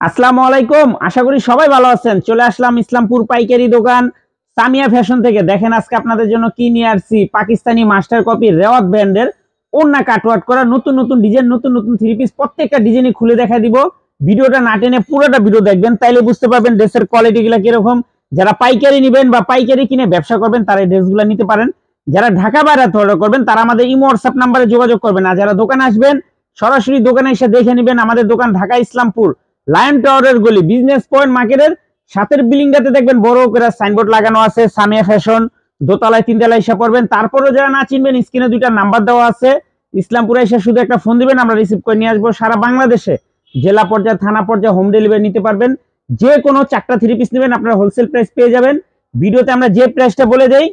আসসালামু আলাইকুম। আশা করি সবাই ভালো আছেন। চলে আসলাম ইসলামপুর পাইকারি দোকান সামিয়া ফ্যাশন থেকে। দেখেন আজকে আপনাদের জন্য কি নিয়ে আসছি। পাকিস্তানি মাস্টার কপি রেওয়াত ব্র্যান্ডের ওন্না কাটওয়ার্ক করা নতুন নতুন ডিজাইন, নতুন নতুন থ্রি পিস, প্রত্যেকটা ডিজাইনই খুলে দেখা দিব। ভিডিওটা না টেনে পুরোটা ভিডিও দেখবেন, তাইলে বুঝতে পারবেন ড্রেসের কোয়ালিটি গুলা কিরকম। যারা পাইকারি নেবেন বা পাইকারি কিনে ব্যবসা করবেন তারা এই ড্রেসগুলো নিতে পারেন। যারা ঢাকা বাইরে অর্ডার করবেন তারা আমাদের ইমো হোয়াটসঅ্যাপ নাম্বারে যোগাযোগ করবেন। আর যারা দোকানে আসবেন সরাসরি দোকানে এসে দেখে নেবেন। আমাদের দোকান ঢাকা ইসলামপুর লায়ন টাওয়ারের গলি, বিজনেস পয়েন্ট মার্কেটের সাথের বিল্ডিংটাতে দেখবেন বড় করে সাইনবোর্ড লাগানো আছে সামিয়া ফ্যাশন। দোতলায় তিনতলায় এসে পড়বেন। তারপরেও যারা না চিনবেন স্ক্রিনে দুইটা নাম্বার দেওয়া আছে, ইসলামপুরে এসে শুধু একটা ফোন দিবেন, আমরা রিসিভ করে নিয়ে আসবো। সারা বাংলাদেশে জেলা পর্যায়ে, থানা পর্যায়ে হোম ডেলিভারি নিতে পারবেন। যে কোনো চারটা থ্রি পিস নেবেন আপনারা হোলসেল প্রাইস পেয়ে যাবেন। ভিডিওতে আমরা যে প্রাইসটা বলে দেই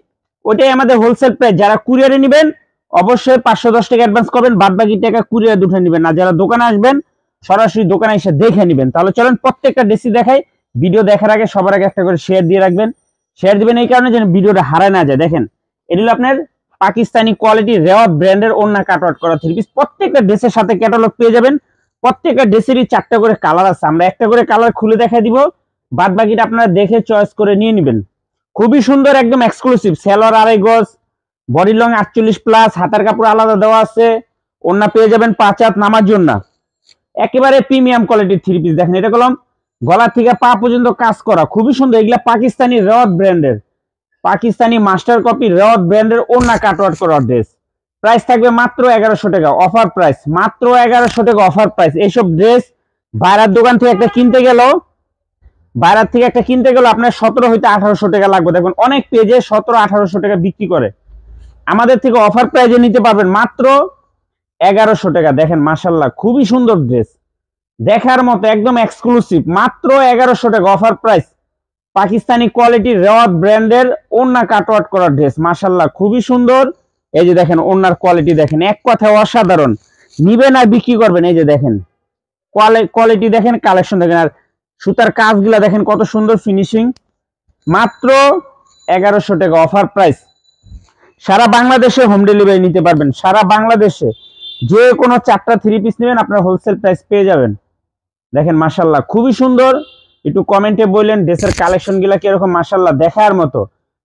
ওইটাই আমাদের হোলসেল প্রাইস। যারা কুরিয়ারে নেবেন অবশ্যই 510 টাকা অ্যাডভান্স করবেন, বাদ বাকি টাকা কুরিয়ারে দুটো নেবেন। আর যারা দোকানে আসবেন সরাসরি দোকানে এসে দেখে নেবেন। তাহলে চলেন প্রত্যেকটা ড্রেসই দেখাই। ভিডিও দেখার আগে সবার আগে একটা করে শেয়ার দিয়ে রাখবেন। শেয়ার দিবেন এই কারণে যেন ভিডিওটা হারায় না যায়। দেখেন এটা হলো আপনার পাকিস্তানি কোয়ালিটি রেওয়াত ব্র্যান্ডের ওন্না কাটওয়ার্ক করা থ্রি পিস। প্রত্যেকটা ড্রেসের সাথে ক্যাটালগ পেয়ে যাবেন। প্রত্যেকটা ড্রেসেরই 4টা করে কালার আছে, আমরা একটা করে কালার খুলে দেখা দিব, বাদ বাকিটা আপনারা দেখে চয়েস করে নিয়ে নেবেন। খুবই সুন্দর, একদম এক্সক্লুসিভ। সেলর 2.5 গজ, বডি লং 48 প্লাস, হাতার কাপড় আলাদা দেওয়া আছে। ওন্না পেয়ে যাবেন 5 হাত নামার জন্য। একেবারে প্রিমিয়াম কোয়ালিটির থ্রি পিস। দেখেন এটা কলম গলা থেকে পা পর্যন্ত কাজ করা, খুবই সুন্দর। এগুলা পাকিস্তানি রেওয়াত ব্র্যান্ডের, পাকিস্তানি মাস্টার কপি রেওয়াত ব্র্যান্ডের ওন্না কাটওয়ার্ক করা ড্রেস। প্রাইস থাকবে মাত্র 1100 টাকা, অফার প্রাইস মাত্র 1100 টাকা, অফার প্রাইস। এইসব ড্রেস বাইরের দোকান থেকে একটা কিনতে গেল, বাইরের থেকে একটা কিনতে গেল আপনার 17 হইতে 1800 টাকা লাগবে। দেখবেন অনেক পেজে 1700-1800 টাকা বিক্রি করে, আমাদের থেকে অফার প্রাইজে নিতে পারবেন মাত্র 1100 টাকা। দেখেন মাশাআল্লাহ খুবই সুন্দর ড্রেস, দেখার মতো, একদম এক্সক্লুসিভ, মাত্র 1100 টাকা, অফার প্রাইস। পাকিস্তানি কোয়ালিটির রেওয়াত ব্র্যান্ডের ওন্না কাটওয়ার্ক করা ড্রেস, মাশাআল্লাহ খুবই সুন্দর। এই যে দেখেন ওন্নার কোয়ালিটি দেখেন, এক কথায় অসাধারণ। নিবেন আর বিক্রি করবেন। এই যে দেখেন কোয়ালিটি দেখেন, কালেকশন দেখেন, আর সুতার কাজগুলা দেখেন কত সুন্দর ফিনিশিং। মাত্র 1100 টাকা, অফার প্রাইস। সারা বাংলাদেশে হোম ডেলিভারি নিতে পারবেন। সারা বাংলাদেশে যে কোনো 4টা থ্রি পিস নেবেন আপনার হোলসেল প্রাইস পেয়ে যাবেন। দেখেন মাশাআল্লাহ খুবই সুন্দর। একটু কমেন্টে বললেন ড্রেসের কালেকশন গুলা কিরকম, মাশাআল্লাহ দেখার মতো।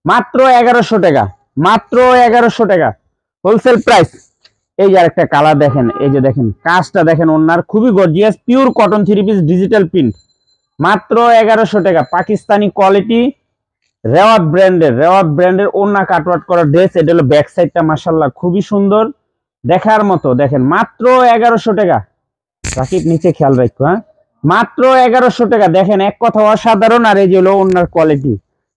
মাত্র 1100 টাকা, মাত্র 1100 টাকা হোলসেল প্রাইস। এই যে আরেকটা কালার দেখেন, এই যে দেখেন কাজটা দেখেন ওন্নার, খুবই gorgeous, pure cotton three piece, digital print. মাত্র 1100 টাকা, পাকিস্তানি কোয়ালিটি রেওয়াত ব্র্যান্ডের ওন্না কাটওয়ার্ক করা ড্রেস। এটা হলো ব্যাক সাইডটা, মাশাআল্লাহ খুবই সুন্দর, দেখার মতো। দেখেন মাত্র 1100 টাকা। রাকিব নিচে খেয়াল রাখো, হ্যাঁ, মাত্র 1100 টাকা। দেখেন এক কথা অসাধারণ। আর এই যে হলো ওন্নার কোয়ালিটি,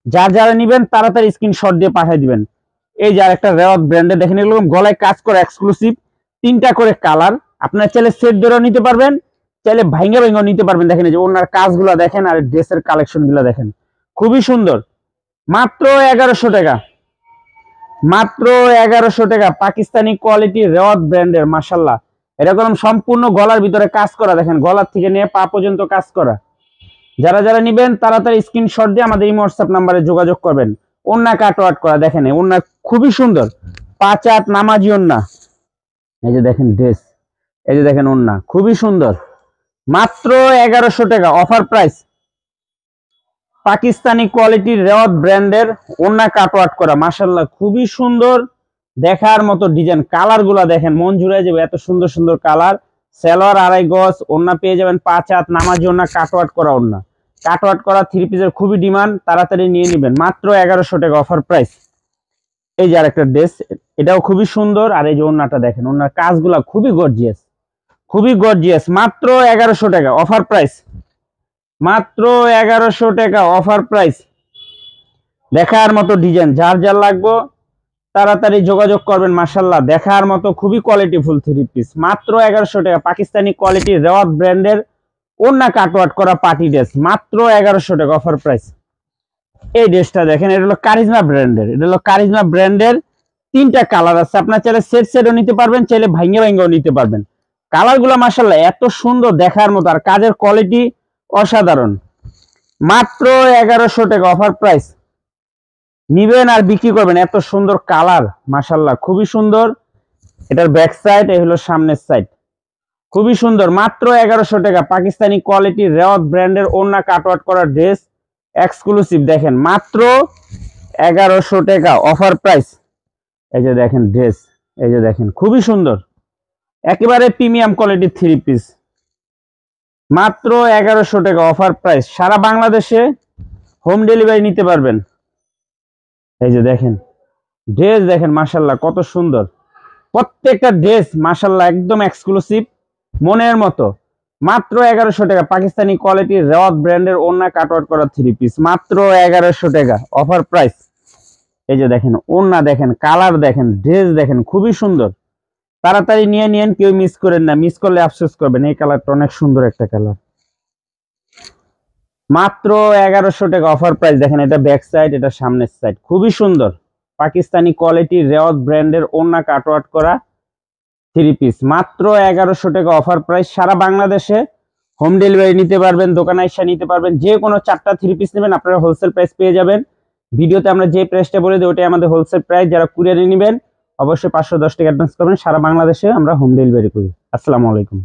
যারা নিবেন তাড়াতাড়ি স্ক্রিনশট দিয়ে পাঠিয়ে দিবেন। এই যে আরেকটা রেওয়াত ব্র্যান্ডের দেখেন, এগুলো গলায় কাজ করা এক্সক্লুসিভ, 3টা করে কালার। আপনার চাইলে সেট ধরেও নিতে পারবেন, চাইলে ভাঙ্গা ভাঙ্গাও নিতে পারবেন। দেখেন এই যে ওন্নার কাজগুলো দেখেন, আর ড্রেসের কালেকশন গুলো দেখেন, খুবই সুন্দর। মাত্র 1100 টাকা, মাত্র 1100 টাকা, পাকিস্তানি কোয়ালিটি রেওয়াত ব্র্যান্ডের। মাশাআল্লাহ এরকম সম্পূর্ণ গলার ভিতরে কাজ করা, দেখেন গলার থেকে নিয়ে পা পর্যন্ত কাজ করা। যারা নিবেন তাড়াতাড়ি স্ক্রিনশট দিয়ে আমাদের এই হোয়াটসঅ্যাপ নাম্বারে যোগাযোগ করবেন। ওন্না কাটওয়ার্ক করা, দেখেন ওন্না খুবই সুন্দর, 5 হাত নামাজি ওন্না। এই যে দেখেন ড্রেস, এই যে দেখেন ওন্না খুবই সুন্দর। মাত্র 1100 টাকা, অফার প্রাইস। পাকিস্তানি কোয়ালিটির রেওয়াত ব্র্যান্ডের ওন্না কাটওয়ার্ক করা, মাশাআল্লাহ খুবই সুন্দর, দেখার মতো ডিজাইন। কালার গুলা দেখেন, মন জুড়ে যাবে, এত সুন্দর সুন্দর কালার। সেলোয়ার 2.5 গজ, ওন্না পেয়ে যাবেন 5 হাত নামাজি ওন্না, কাটওয়ার্ক করা ওন্না। কাটওয়ার্ক করা থ্রি পিসের খুবই ডিমান্ড, তাড়াতাড়ি নিয়ে নেবেন। মাত্র 1100 টাকা, অফার প্রাইস। এই যে আরেকটা ড্রেস, এটাও খুবই সুন্দর। আর এই যে ওন্নাটা দেখেন, ওন্নার কাজগুলা খুবই গর্জিয়াস, খুবই গর্জিয়াস। মাত্র 1100 টাকা, অফার প্রাইস। মাত্র 1100 টাকা, অফার প্রাইস। দেখার মতো ডিজাইন, যার লাগবে তাড়াতাড়ি যোগাযোগ করবেন। মাশাআল্লাহ দেখার মতো খুবই কোয়ালিটিফুল থ্রি পিস। মাত্র 1100 টাকা, পাকিস্তানি কোয়ালিটি রেওয়াত ব্র্যান্ডের ওন্না কাটওয়ার্ক করা পার্টি ড্রেস, মাত্র 1100 টাকা, অফার প্রাইস। এই ড্রেসটা দেখেন, এটা হলো কারিজমা ব্র্যান্ডের, এটা হলো কারিজমা ব্র্যান্ডের। 3টা কালার আছে, আপনার চাইলে সেটও নিতে পারবেন, চাইলে ভাঙ্গাও নিতে পারবেন। কালার গুলো মাশাআল্লাহ এত সুন্দর, দেখার মতো, আর কাজের কোয়ালিটি অসাধারণ। মাত্র 1100 টাকা, অফার প্রাইস। নিবেন আর বিক্রি করবেন, এত সুন্দর কালার, মাশাআল্লাহ খুবই সুন্দর। এটার ব্যাক সাইড, এই হলো সামনের সাইড, খুবই সুন্দর, মাত্র 1100 টাকা। পাকিস্তানি কোয়ালিটির রেওয়াত ব্র্যান্ডের ওড়না কাটওয়ার্ক করা ড্রেস, এক্সক্লুসিভ। দেখেন মাত্র 1100 টাকা অফার প্রাইস। এই যে দেখেন ড্রেস, এই যে দেখেন খুবই সুন্দর, একেবারে প্রিমিয়াম কোয়ালিটির থ্রি পিস, মাত্র 1100 টাকা অফার প্রাইস। সারা বাংলাদেশে হোম ডেলিভারি নিতে পারবেন। এই যে দেখেন ড্রেস, দেখেন মাশাল্লাহ কত সুন্দর, প্রত্যেকটা ড্রেস মাশাল্লাহ একদম এক্সক্লুসিভ, মনের মতো। মাত্র 1100 টাকা পাকিস্তানি কোয়ালিটির রেওয়াত ব্র্যান্ডের ওড়না কাটওয়ার্ক করা থ্রি পিস, মাত্র 1100 টাকা অফার প্রাইস। এই যে দেখেন ওড়না, দেখেন কালার, দেখেন ড্রেস, দেখেন খুবই সুন্দর। তাড়াতাড়ি নিয়ে নিন, কেউ মিস করেন না, মিস করলে আফসোস করবেন। এই কালারটা অনেক সুন্দর একটা কালার, মাত্র 1100 টাকা অফার প্রাইস। দেখেন এটা ব্যাক সাইড, এটা সামনের সাইড, খুবই সুন্দর। পাকিস্তানি কোয়ালিটির রেওয়াত ব্র্যান্ডের ওড়না কাটওয়ার্ক করা থ্রি পিস, মাত্র 1100 টাকা অফার প্রাইস। সারা বাংলাদেশে হোম ডেলিভারি নিতে পারবেন, দোকানে এসে নিতে পারবেন। যে কোনো 4টা থ্রি পিস নেবেন আপনারা হোলসেল প্রাইস পেয়ে যাবেন। ভিডিওতে আমরা যে প্রাইসটা বলে দিই ওটাই আমাদের হোলসেল প্রাইস। যারা কুরিয়ারে নেবেন অবশ্যই 510 টাকা অ্যাডভান্স করবেন। সারা বাংলাদেশে আমরা হোম ডেলিভারি করি। আসসালামু আলাইকুম।